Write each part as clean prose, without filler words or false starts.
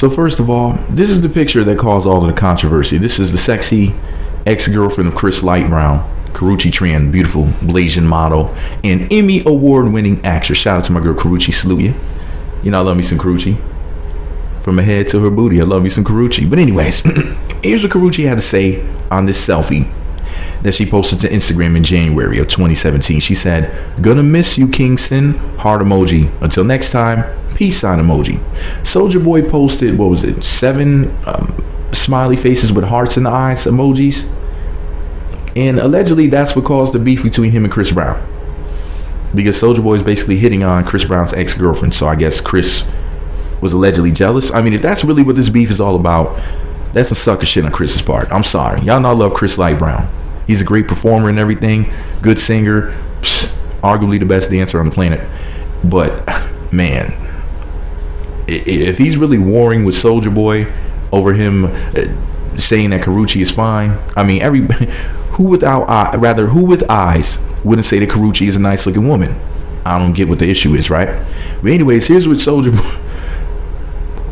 So first of all, this is the picture that caused all of the controversy. This is the sexy ex-girlfriend of Chris Lightbrown, Karrueche Tran, beautiful Blasian model and Emmy award-winning actress. Shout out to my girl Karrueche, salute you. You know I love me some Karrueche. From her head to her booty, I love me some Karrueche. But anyways, here's what Karrueche had to say on this selfie that she posted to Instagram in January of 2017. She said, "Gonna miss you, Kingston." Heart emoji. Until next time, peace sign emoji. Soulja Boy posted, what was it, 7 smiley faces with hearts in the eyes emojis. And allegedly that's what caused the beef between him and Chris Brown. Because Soulja Boy is basically hitting on Chris Brown's ex-girlfriend. So I guess Chris was allegedly jealous. I mean, if that's really what this beef is all about, that's some sucker shit on Chris's part. I'm sorry. Y'all know I love Chris Lightbrown. He's a great performer and everything. Good singer. Arguably the best dancer on the planet. But, man, if he's really warring with Soulja Boy over him saying that Karrueche is fine, I mean, who with eyes wouldn't say that Karrueche is a nice looking woman? I don't get what the issue is, right? But anyways, here's what Soulja Boy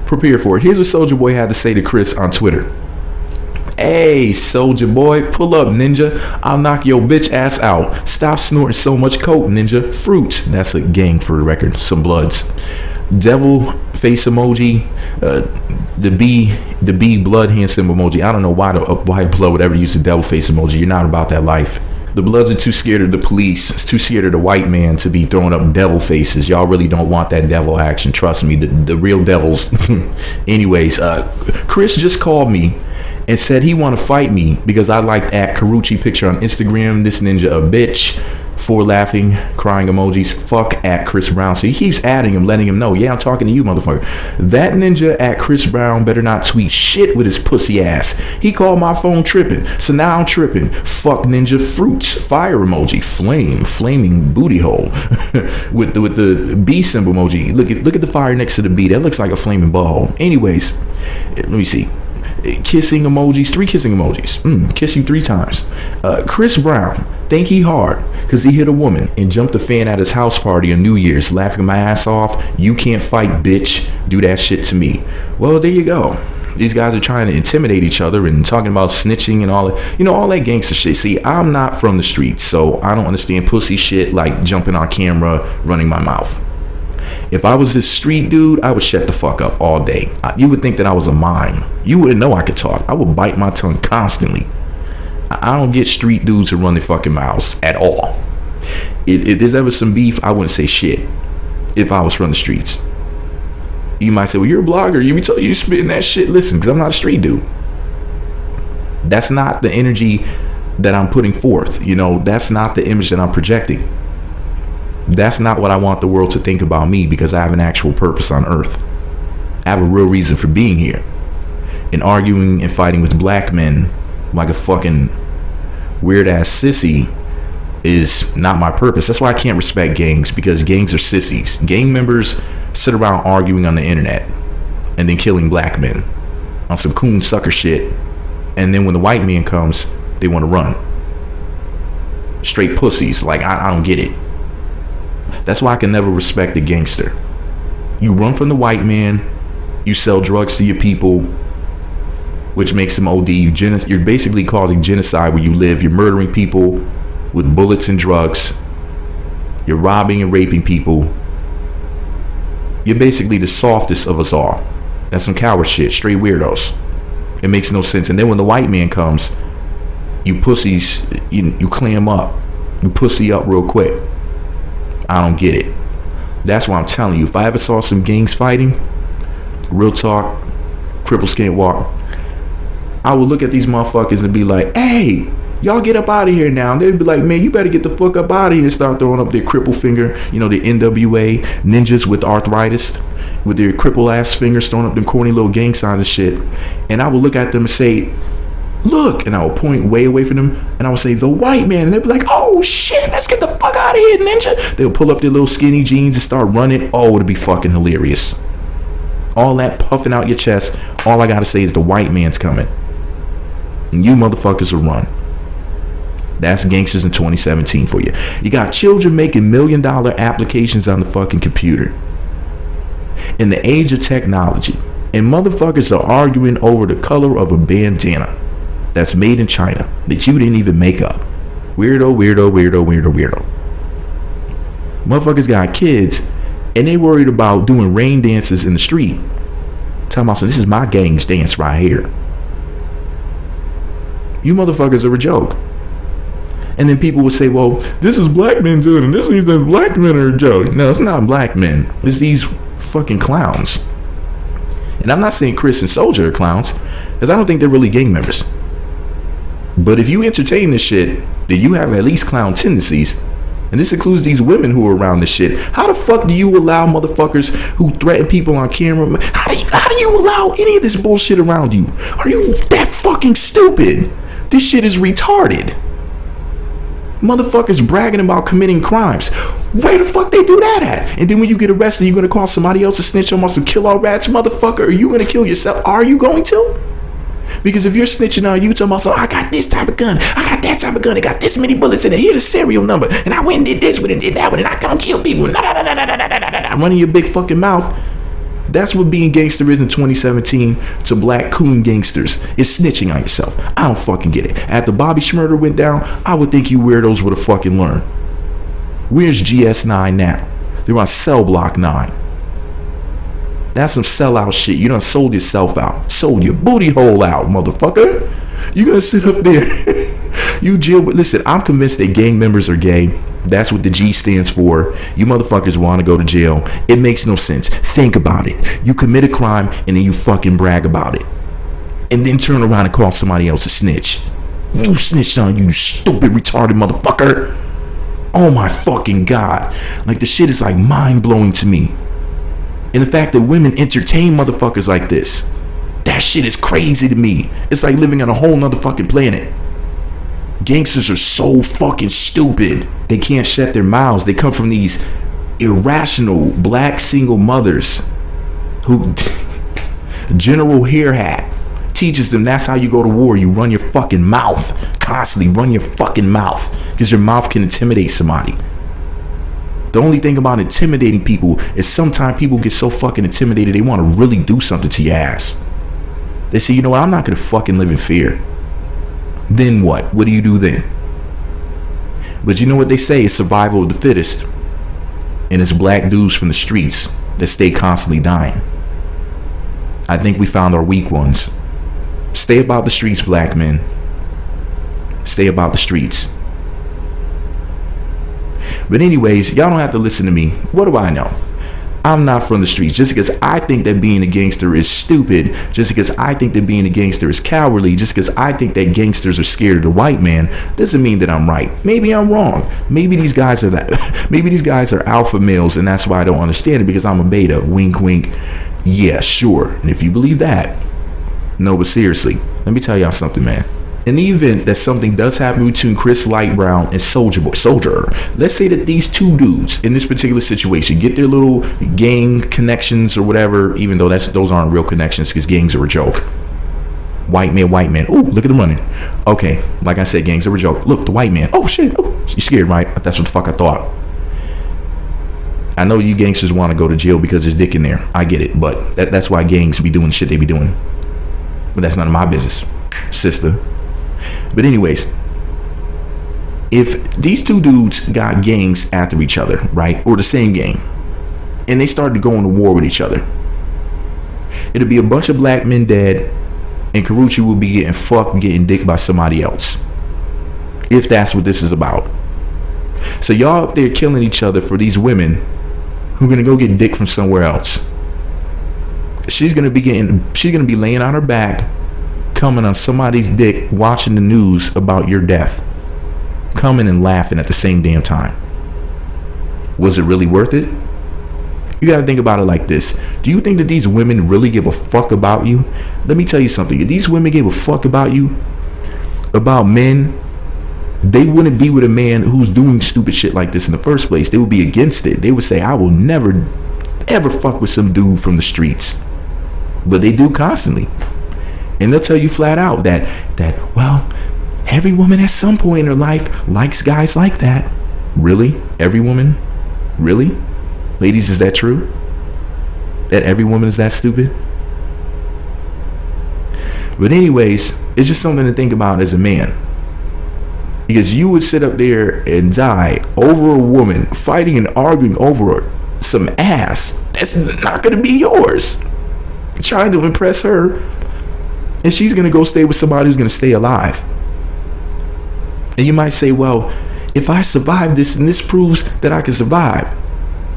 prepare for it. Here's what Soulja Boy had to say to Chris on Twitter. "Hey, Soulja Boy, pull up, ninja. I'll knock your bitch ass out. Stop snorting so much coke, ninja. Fruits." That's a gang for the record. Some bloods. Devil face emoji. The B blood hand symbol emoji. I don't know why blood would ever use the devil face emoji. You're not about that life. The Bloods are too scared of the police. It's too scared of the white man to be throwing up devil faces. Y'all really don't want that devil action. Trust me, the real devils. Anyways, Chris just called me and said he want to fight me because I liked at Karrueche picture on Instagram. This ninja a bitch. 4 laughing, crying emojis. Fuck at Chris Brown. So he keeps adding him, letting him know, yeah, I'm talking to you, motherfucker. That ninja at Chris Brown better not tweet shit with his pussy ass. He called my phone tripping, so now I'm tripping. Fuck ninja fruits. Fire emoji. Flaming booty hole. with the B symbol emoji. Look at the fire next to the B. That looks like a flaming butthole. Anyways, let me see. Kissing emojis, 3 kissing emojis. Kiss you 3 times. Chris Brown, think he hard because he hit a woman and jumped a fan at his house party on New Year's, laughing my ass off. You can't fight, bitch. Do that shit to me. Well, there you go. These guys are trying to intimidate each other and talking about snitching and all that. You know, all that gangster shit. See, I'm not from the streets, so I don't understand pussy shit like jumping on camera, running my mouth. If I was this street dude, I would shut the fuck up all day. You would think that I was a mime. You wouldn't know I could talk. I would bite my tongue constantly. I don't get street dudes to run their fucking mouths at all. If there's ever some beef, I wouldn't say shit if I was from the streets. You might say, well, you're a blogger. You spitting that shit. Listen, because I'm not a street dude. That's not the energy that I'm putting forth. You know, that's not the image that I'm projecting. That's not what I want the world to think about me because I have an actual purpose on earth. I have a real reason for being here. And arguing and fighting with black men like a fucking weird ass sissy is not my purpose. That's why I can't respect gangs, because gangs are sissies. Gang members sit around arguing on the internet and then killing black men on some coon sucker shit. And then when the white man comes, they want to run. Straight pussies. Like, I don't get it. That's why I can never respect a gangster. You run from the white man, you sell drugs to your people, which makes them OD. You're basically causing genocide where you live. You're murdering people with bullets and drugs. You're robbing and raping people. You're basically the softest of us all. That's some coward shit, straight weirdos. It makes no sense. And then when the white man comes, you pussies, you clam up. You pussy up real quick. I don't get it. That's why I'm telling you, if I ever saw some gangs fighting, real talk, cripples can't walk, I would look at these motherfuckers and be like, hey, y'all get up out of here now. And they'd be like, man, you better get the fuck up out of here, and start throwing up their cripple finger, the NWA ninjas with arthritis, with their cripple ass fingers, throwing up them corny little gang signs and shit. And I would look at them and say, look, and I would point way away from them, and I would say, the white man, and they'd be like, oh shit, let's get the fuck out of here, ninja. They would pull up their little skinny jeans and start running. Oh, it'd be fucking hilarious. All that puffing out your chest, all I gotta say is the white man's coming, and you motherfuckers will run. That's gangsters in 2017 for you. You got children making $1 million applications on the fucking computer. In the age of technology, And motherfuckers are arguing over the color of a bandana that's made in China that you didn't even make up. Weirdo, weirdo, weirdo, weirdo, weirdo. Motherfuckers got kids and they worried about doing rain dances in the street. Talking about, so this is my gang's dance right here. You motherfuckers are a joke. And then people would say, well, this is black men doing it. This means that black men are a joke. No, it's not black men. It's these fucking clowns. And I'm not saying Chris and Soldier are clowns, because I don't think they're really gang members. But if you entertain this shit, then you have at least clown tendencies. And this includes these women who are around this shit. How the fuck do you allow motherfuckers who threaten people on camera? How do you allow any of this bullshit around you? Are you that fucking stupid? This shit is retarded. Motherfuckers bragging about committing crimes. Where the fuck they do that at? And then when you get arrested, you're gonna call somebody else a snitch, almost to kill all rats, motherfucker. Are you gonna kill yourself? Are you going to? Because if you're snitching on you, talking about, so I got this type of gun, I got that type of gun, it got this many bullets in it, here's the serial number, and I went and did this with it and did that with it, and I don't kill people, running your big fucking mouth. That's what being gangster is in 2017 to black coon gangsters. It's snitching on yourself. I don't fucking get it. After Bobby Schmurder went down, I would think you weirdos would have fucking learned. Where's GS9 now? They're on Cell Block 9. That's some sellout shit. You done sold yourself out. Sold your booty hole out, motherfucker. You gonna sit up there. You jail. Listen, I'm convinced that gang members are gay. That's what the G stands for. You motherfuckers want to go to jail. It makes no sense. Think about it. You commit a crime and then you fucking brag about it. And then turn around and call somebody else a snitch. You snitched on you stupid retarded motherfucker. Oh my fucking God. Like the shit is like mind blowing to me. And the fact that women entertain motherfuckers like this. That shit is crazy to me. It's like living on a whole nother fucking planet. Gangsters are so fucking stupid. They can't shut their mouths. They come from these irrational black single mothers who General Hair Hat teaches them that's how you go to war. You run your fucking mouth. Constantly run your fucking mouth. Because your mouth can intimidate somebody. The only thing about intimidating people is sometimes people get so fucking intimidated they want to really do something to your ass. They say, you know what, I'm not going to fucking live in fear. Then what? What do you do then? But you know what they say? It's survival of the fittest. And it's black dudes from the streets that stay constantly dying. I think we found our weak ones. Stay about the streets, black men. Stay about the streets. But anyways, y'all don't have to listen to me. What do I know? I'm not from the streets. Just because I think that being a gangster is stupid, just because I think that being a gangster is cowardly, just because I think that gangsters are scared of the white man, doesn't mean that I'm right. Maybe I'm wrong. Maybe these guys are that. Maybe these guys are alpha males, and that's why I don't understand it, because I'm a beta. Wink, wink. Yeah, sure. And if you believe that, no, but seriously, let me tell y'all something, man. In the event that something does happen between Chris Light Brown and Soldier, let's say that these two dudes in this particular situation get their little gang connections or whatever, even though those aren't real connections because gangs are a joke. White man. Oh, look at them running. Okay, like I said, gangs are a joke. Look, the white man. Oh shit. Oh, you scared, right? That's what the fuck I thought. I know you gangsters want to go to jail because there's dick in there. I get it, but that's why gangs be doing shit they be doing. But that's none of my business, sister. But anyways, if these two dudes got gangs after each other, right, or the same gang, and they started going to war with each other, it'll be a bunch of black men dead, and Karuchi will be getting fucked, getting dick by somebody else. If that's what this is about. So y'all up there killing each other for these women who are gonna go get dick from somewhere else. She's gonna be laying on her back, coming on somebody's dick, watching the news about your death, coming and laughing at the same damn time. Was it really worth it? You gotta think about it like this. Do you think that these women really give a fuck about you? Let me tell you something. If these women gave a fuck about you, about men, they wouldn't be with a man who's doing stupid shit like this in the first place. They would be against it. They would say, I will never ever fuck with some dude from the streets. But they do constantly. And they'll tell you flat out that well, every woman at some point in her life likes guys like that. Really? Every woman? Really? Ladies, is that true? That every woman is that stupid? But anyways, it's just something to think about as a man. Because you would sit up there and die over a woman, fighting and arguing over some ass that's not going to be yours. Trying to impress her. And she's going to go stay with somebody who's going to stay alive. And you might say, well, if I survive this, and this proves that I can survive.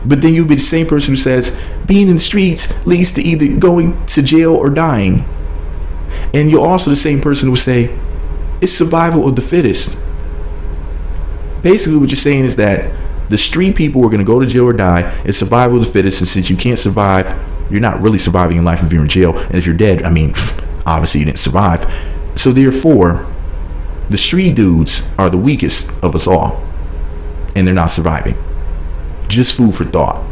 But then you'll be the same person who says being in the streets leads to either going to jail or dying. And you're also the same person who will say it's survival of the fittest. Basically what you're saying is that the street people are going to go to jail or die. It's survival of the fittest. And since you can't survive, you're not really surviving in life if you're in jail. And if you're dead, I mean, obviously you didn't survive. So therefore, the street dudes are the weakest of us all. And they're not surviving. Just food for thought.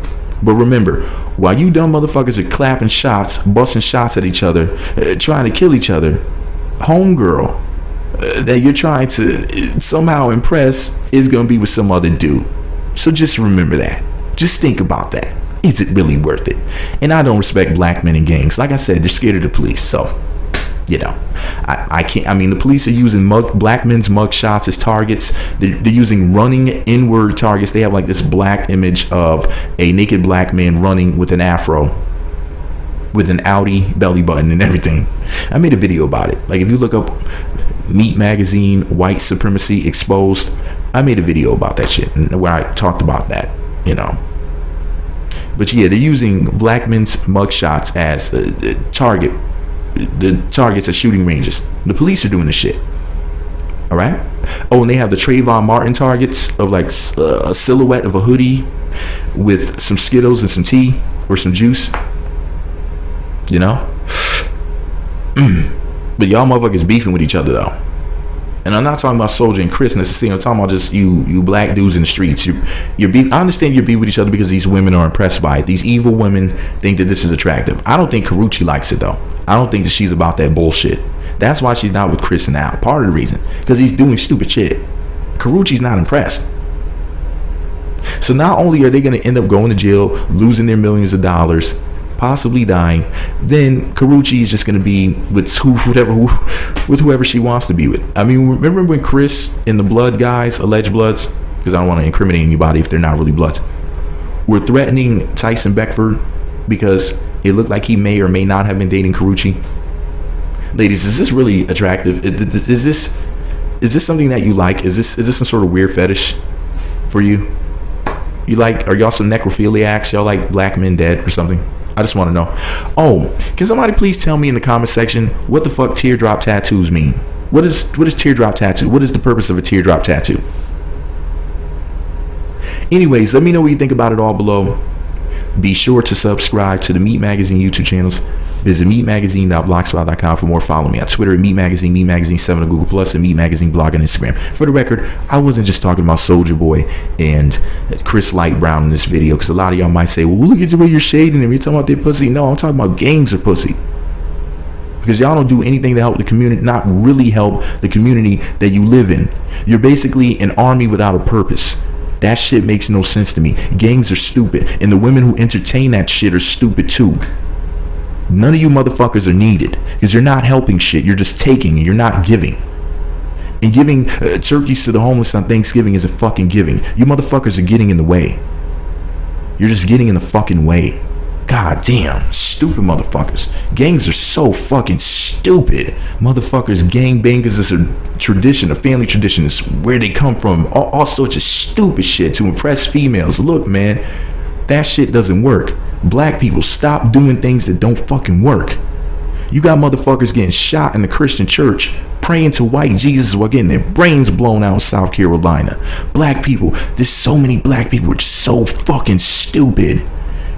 But remember, while you dumb motherfuckers are clapping shots, busting shots at each other, trying to kill each other, homegirl that you're trying to somehow impress is going to be with some other dude. So just remember that. Just think about that. Is it really worth it? And I don't respect black men in gangs. Like I said, they're scared of the police. So, you know, I can't. I mean, the police are using black men's mug shots as targets. They're using running inward targets. They have like this black image of a naked black man running with an afro, with an Audi belly button and everything. I made a video about it. Like if you look up Meat Magazine, White Supremacy Exposed, I made a video about that shit where I talked about that, you know. But yeah, they're using black men's mugshots as a target. The targets at shooting ranges. The police are doing this shit. All right. Oh, and they have the Trayvon Martin targets of like a silhouette of a hoodie with some Skittles and some tea or some juice. You know. But y'all motherfuckers beefing with each other though. And I'm not talking about Soldier and Chris necessarily. I'm talking about just you black dudes in the streets. I understand you're beef with each other because these women are impressed by it. These evil women think that this is attractive. I don't think Karrueche likes it though. I don't think that she's about that bullshit. That's why she's not with Chris now. Part of the reason. Because he's doing stupid shit. Karrueche's not impressed. So not only are they going to end up going to jail, losing their millions of dollars, possibly dying, then Karrueche is just going to be with whoever she wants to be with. I mean, remember when Chris and the Blood guys, alleged Bloods, because I don't want to incriminate anybody if they're not really Bloods, were threatening Tyson Beckford because it looked like he may or may not have been dating Karrueche? Ladies, is this really attractive? Is this something that you like? Is this some sort of weird fetish for you? Are y'all some necrophiliacs? Y'all like black men dead or something? I just want to know. Oh, can somebody please tell me in the comment section what the fuck teardrop tattoos mean? What is teardrop tattoo? What is the purpose of a teardrop tattoo? Anyways, let me know what you think about it all below. Be sure to subscribe to the Meat Magazine YouTube channels. Visit meatmagazine.blogspot.com for more. Follow me on Twitter at Meat Magazine, Meat Magazine 7 on Google Plus, and Meat Magazine blog on Instagram. For the record, I wasn't just talking about Soulja Boy and Chris Light Brown in this video, because a lot of y'all might say, well, look at the way you're shading them. You're talking about their pussy. No, I'm talking about gangs of pussy. Because y'all don't do anything to help the community, not really help the community that you live in. You're basically an army without a purpose. That shit makes no sense to me. Gangs are stupid, and the women who entertain that shit are stupid too. None of you motherfuckers are needed because you're not helping shit. You're just taking and you're not giving. And giving turkeys to the homeless on Thanksgiving isn't fucking giving. You motherfuckers are getting in the way. You're just getting in the fucking way. God damn, stupid motherfuckers. Gangs are so fucking stupid. Motherfuckers, gang bangers is a tradition, a family tradition. It's where they come from. All sorts of stupid shit to impress females. Look, man, that shit doesn't work. Black people, stop doing things that don't fucking work. You got motherfuckers getting shot in the Christian church, praying to white Jesus while getting their brains blown out in South Carolina. Black people, there's so many black people who are just so fucking stupid.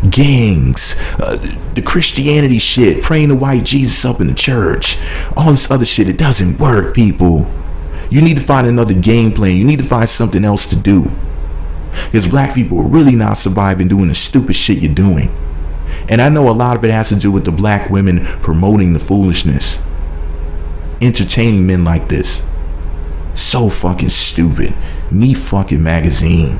Gangs, the Christianity shit, praying to white Jesus up in the church, all this other shit, it doesn't work, people. You need to find another game plan. You need to find something else to do. Because black people are really not surviving doing the stupid shit you're doing. And I know a lot of it has to do with the black women promoting the foolishness, entertaining men like this. So fucking stupid. Me fucking magazine.